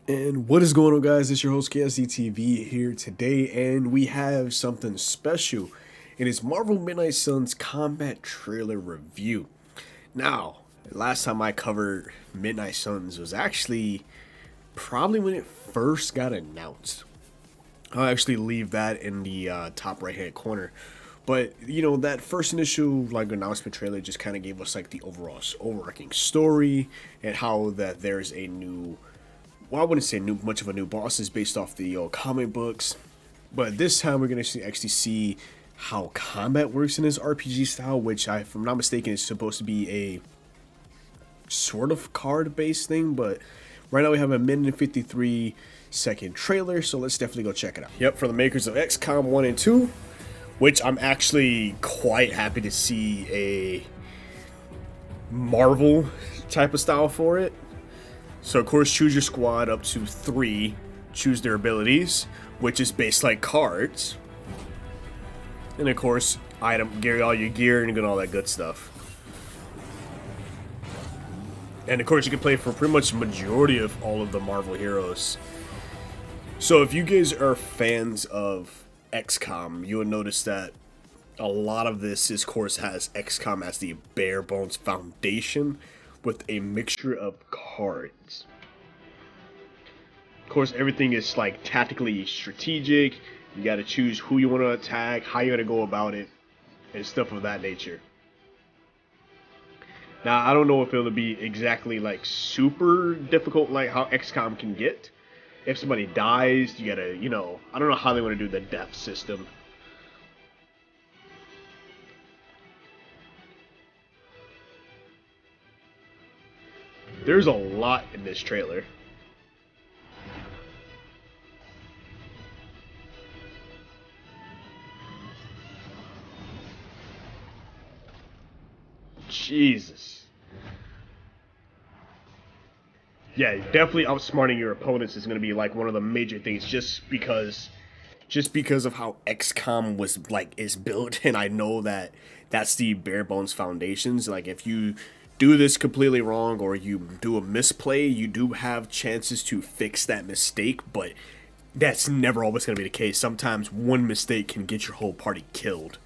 And what is going on, guys? It's your host KSDTV here today, and we have something special. It is Marvel Midnight Suns combat trailer review. Now, last time I covered Midnight Suns was actually probably when it first got announced. I'll actually leave that in the top right hand corner. But that first initial announcement trailer just kind of gave us the overall overarching story and how that there's a new, well, I wouldn't say much of a new boss is based off the comic books, but this time we're gonna actually see how combat works in this RPG style, which, if I'm not mistaken, is supposed to be a sort of card-based thing. But right now we have a minute and 53-second trailer, so let's definitely go check it out. Yep, for the makers of XCOM 1 and 2, which I'm actually quite happy to see a Marvel type of style for it. So of course, choose your squad up to 3, choose their abilities, which is based like cards, and of course, get all your gear and get all that good stuff. And of course, you can play for pretty much the majority of all of the Marvel heroes. So if you guys are fans of XCOM, you will notice that a lot of this, of course, has XCOM as the bare bones foundation with a mixture of cards. Of course, everything is tactically strategic. You got to choose who you want to attack, how you're going to go about it, and stuff of that nature. Now, I don't know if it'll be exactly super difficult like how XCOM can get. If somebody dies, you gotta, I don't know how they want to do the death system. There's a lot in this trailer. Jesus. Yeah, definitely outsmarting your opponents is going to be one of the major things, just because of how XCOM is built. And I know that that's the bare bones foundations. If you do this completely wrong or you do a misplay, you do have chances to fix that mistake, but that's never always going to be the case. Sometimes one mistake can get your whole party killed.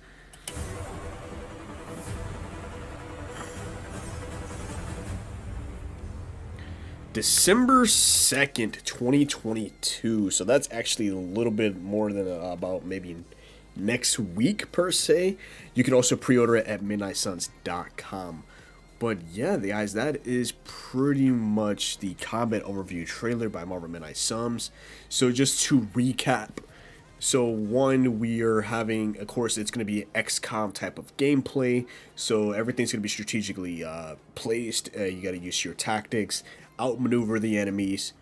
December 2nd, 2022. So that's actually a little bit more than about maybe next week per se. You can also pre-order it at midnightsuns.com. But yeah, guys, that is pretty much the combat overview trailer by Marvel Midnight Suns. So just to recap, so one, we are having, of course, it's going to be XCOM type of gameplay. So everything's going to be strategically placed. You got to use your tactics, outmaneuver the enemies.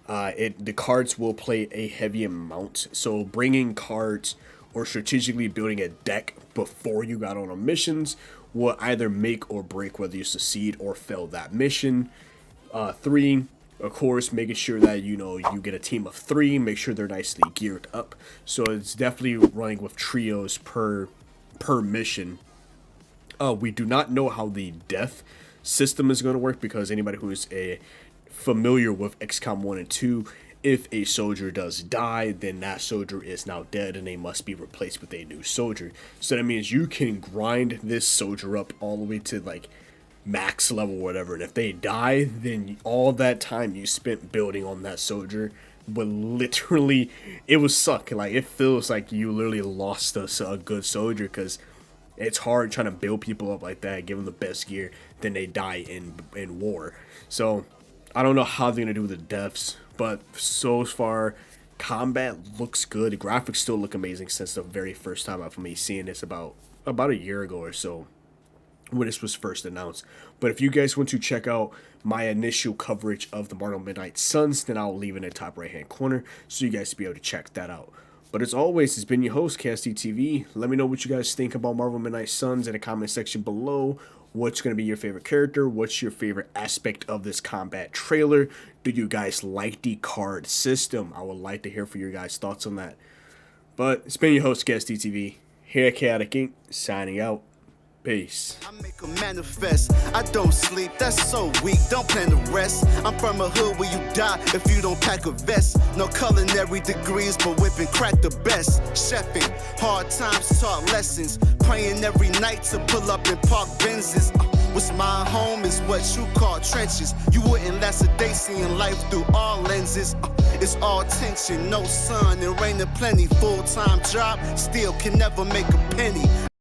The cards will play a heavy amount. So bringing cards or strategically building a deck before you got on a missions will either make or break whether you succeed or fail that mission. 3, of course, making sure that you get a team of 3, make sure they're nicely geared up. So it's definitely running with trios per mission. We do not know how the death system is going to work, because anybody who is familiar with XCOM 1 and 2, if a soldier does die, then that soldier is now dead and they must be replaced with a new soldier. So that means you can grind this soldier up all the way to max level or whatever, and if they die, then all that time you spent building on that soldier would literally, it would suck. It feels like you literally lost a good soldier, because it's hard trying to build people up like that, give them the best gear, then they die in war. So I don't know how they're gonna do the deaths, but so far combat looks good. The graphics still look amazing since the very first time of me seeing this about a year ago or so, when this was first announced. But if you guys want to check out my initial coverage of the Marvel Midnight Suns, then I'll leave it in the top right hand corner so you guys to be able to check that out. But as always, it's been your host, KSDTV. Let me know what you guys think about Marvel Midnight Suns in the comment section below. What's going to be your favorite character? What's your favorite aspect of this combat trailer? Do you guys like the card system? I would like to hear for your guys' thoughts on that. But it's been your host, KSDTV, here at Chaotic Inc., signing out. Peace. I make a manifest. I don't sleep, that's so weak. Don't plan to rest. I'm from a hood where you die if you don't pack a vest. No culinary degrees, but whipping crack the best. Chefing, hard times taught lessons. Praying every night to pull up in park Benzes. What's my home is what you call trenches. You wouldn't last a day seeing life through all lenses. It's all tension, no sun, and rain and plenty. Full-time job, still can never make a penny.